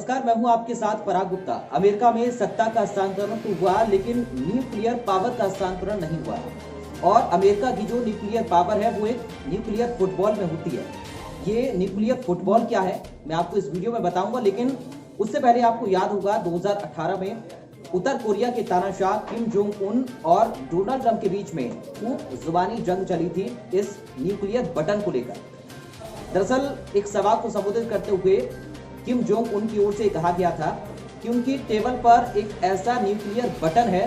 नमस्कार, मैं हूं आपके साथ पराग गुप्ता। अमेरिका में सत्ता का हस्तांतरण तो हुआ, लेकिन न्यूक्लियर पावर का हस्तांतरण नहीं हुआ। और अमेरिका की जो न्यूक्लियर पावर है वो एक न्यूक्लियर फुटबॉल में होती है। ये न्यूक्लियर फुटबॉल क्या है मैं आपको इस वीडियो में बताऊंगा, लेकिन उससे पहले आपको याद होगा 2018 में उत्तर कोरिया के तानाशाह किम जोंग उन और डोनाल्ड ट्रंप के बीच में खूब जुबानी जंग चली थी इस न्यूक्लियर बटन को लेकर। दरअसल एक सवाल को संबोधित करते हुए किम जोंग उन की ओर से कहा गया था कि उनकी टेबल पर एक ऐसा न्यूक्लियर बटन है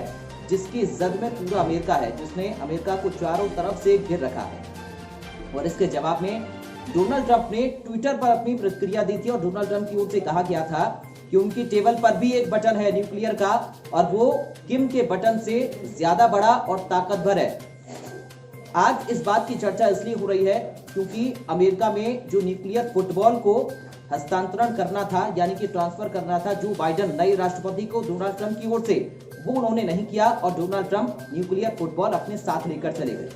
जिसकी जद में पूरा अमेरिका है, जिसने अमेरिका को चारों तरफ से घेर रखा है। और इसके जवाब में डोनाल्ड ट्रंप ने ट्विटर पर अपनी प्रतिक्रिया दी थी और डोनाल्ड ट्रंप की ओर से कहा गया था कि उनकी टेबल पर भी एक बटन है न्यूक्लियर का, और वो किम के बटन से ज्यादा बड़ा और ताकतवर है। आज इस बात की चर्चा इसलिए हो रही है क्योंकि अमेरिका में जो न्यूक्लियर फुटबॉल को हस्तांतरण करना था, यानी कि ट्रांसफर करना था जो बाइडेन नए राष्ट्रपति को डोनाल्ड ट्रंप की ओर से, वो उन्होंने नहीं किया और डोनाल्ड ट्रंप न्यूक्लियर फुटबॉल अपने साथ लेकर चले गए।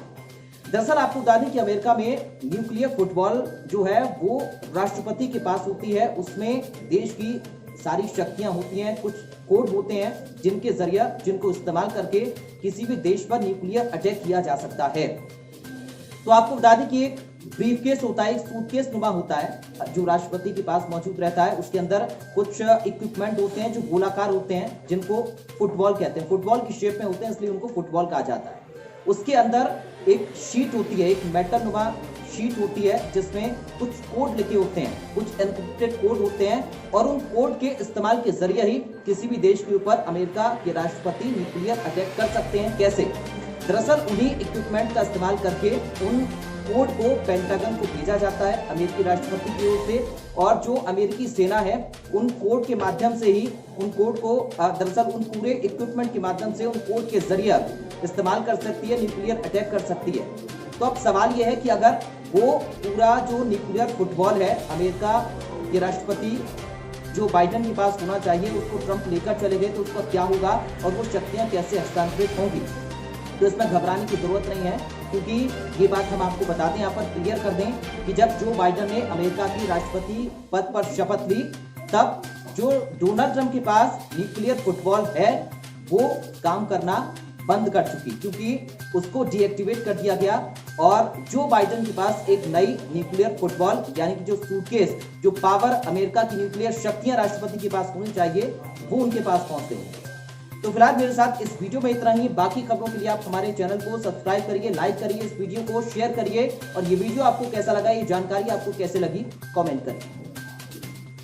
दरअसल आपको बता दें कि अमेरिका में न्यूक्लियर फुटबॉल जो है वो राष्ट्रपति के पास होती है। उसमें देश की सारी शक्तियां होती हैं, कुछ कोड होते हैं जिनको इस्तेमाल करके किसी भी देश पर न्यूक्लियर अटैक किया जा सकता है। तो आपको बता दें कि एक ब्रीफकेस होता है, एक सूटकेस नुमा होता है जो राष्ट्रपति के पास मौजूद रहता है। उसके अंदर कुछ इक्विपमेंट होते हैं जो गोलाकार होते हैं, जिनको फुटबॉल कहते हैं। फुटबॉल की शेप में होते हैं, इसलिए उनको फुटबॉल कहा जाता है। उसके अंदर एक शीट होती है, एक मेटल नुमा शीट होती है जिसमें कुछ कोड लिखे होते हैं, कुछ एन्क्रिप्टेड कोड होते हैं, और उन कोड के इस्तेमाल के जरिए ही किसी भी देश के ऊपर अमेरिका के राष्ट्रपति न्यूक्लियर अटैक कर सकते हैं। कैसे? दरअसल उन्हीं इक्विपमेंट का इस्तेमाल करके उन कोड को पेंटागन को भेजा जाता है अमेरिकी राष्ट्रपति की ओर से, और जो अमेरिकी सेना है उन कोड के माध्यम से ही उन कोड को दरअसल उन पूरे इक्विपमेंट के माध्यम से उन कोड के जरिए इस्तेमाल कर सकती है, न्यूक्लियर अटैक कर सकती है। तो अब सवाल यह है कि अगर वो पूरा जो न्यूक्लियर फुटबॉल है अमेरिका के राष्ट्रपति जो बाइडेन के पास होना चाहिए उसको ट्रंप लेकर चले गए, तो उसका क्या होगा और वो शक्तियां कैसे हस्तांतरित होंगी। तो इसमें घबराने की जरूरत नहीं है, क्योंकि ये बात हम आपको बता दें, यहाँ पर क्लियर कर दें कि जब जो बाइडेन ने अमेरिका की राष्ट्रपति पद पर शपथ ली, तब जो डोनाल्ड ट्रंप के पास न्यूक्लियर फुटबॉल है वो काम करना बंद कर चुकी, क्योंकि उसको डीएक्टिवेट कर दिया गया। और जो बाइडेन के पास एक नई न्यूक्लियर फुटबॉल, यानी कि जो सूटकेस, जो पावर अमेरिका की न्यूक्लियर शक्तियां राष्ट्रपति के पास होनी चाहिए, वो उनके पास पहुंच गई। तो फिलहाल मेरे साथ इस वीडियो में इतना ही। बाकी खबरों के लिए आप हमारे चैनल को सब्सक्राइब करिए, लाइक करिए, इस वीडियो को शेयर करिए, और ये वीडियो आपको कैसा लगा, ये जानकारी आपको कैसे लगी, कमेंट करिए।